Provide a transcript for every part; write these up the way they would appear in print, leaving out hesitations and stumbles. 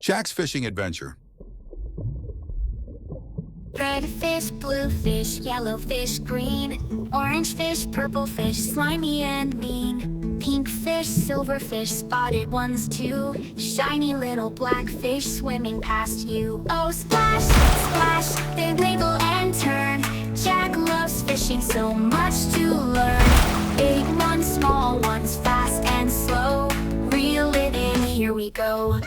Jack's fishing adventure. Red fish, blue fish, yellow fish, green, orange fish, purple fish, slimy and mean, pink fish, silver fish, spotted ones too, shiny little black fish swimming past you. Oh splash, splash, they wiggle and turn. Jack loves fishing, so much to learn. Big ones, small ones, fast and slow, reel it in, here we go.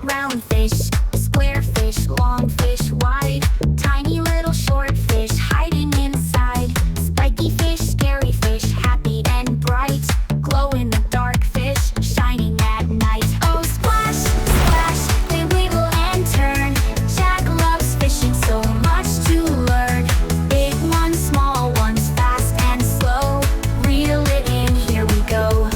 Round fish, square fish, long fish, wide, tiny little short fish hiding inside. Spiky fish, scary fish, happy and bright, glow in the dark fish, shining at night. Oh splash, splash, they wiggle and turn. Jack loves fishing, so much to learn. Big ones, small ones, fast and slow, reel it in, here we go.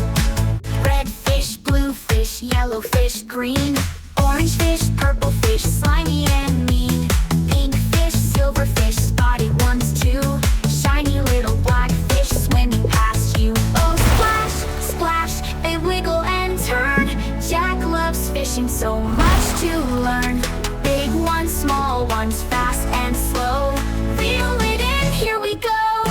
Red fish, blue fish, yellow fish, green, orange fish, purple fish, slimy and mean, pink fish, silver fish, spotted ones too, shiny little black fish swimming past you. Oh splash, splash, they wiggle and turn. Jack loves fishing, so much to learn. Big ones, small ones, fast and slow, reel it in, here we go.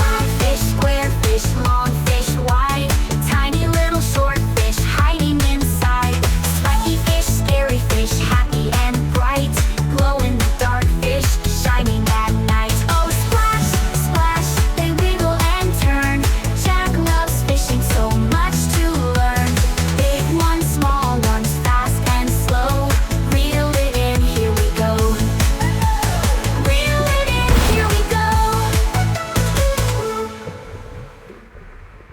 Round fish, square fish, long fish, wide, tiny little short fish hiding inside. Spiky fish, scary fish, happy and bright, glow in the dark fish, shining at night. Oh splash, splash, they wiggle and turn. Jack loves fishing, so much to learn. Big ones, small ones, fast and slow, reel it in, here we go. Reel it in, here we go.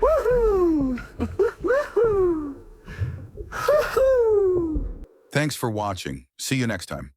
Woohoo! Woohoo! Woohoo! Thanks for watching. See you next time.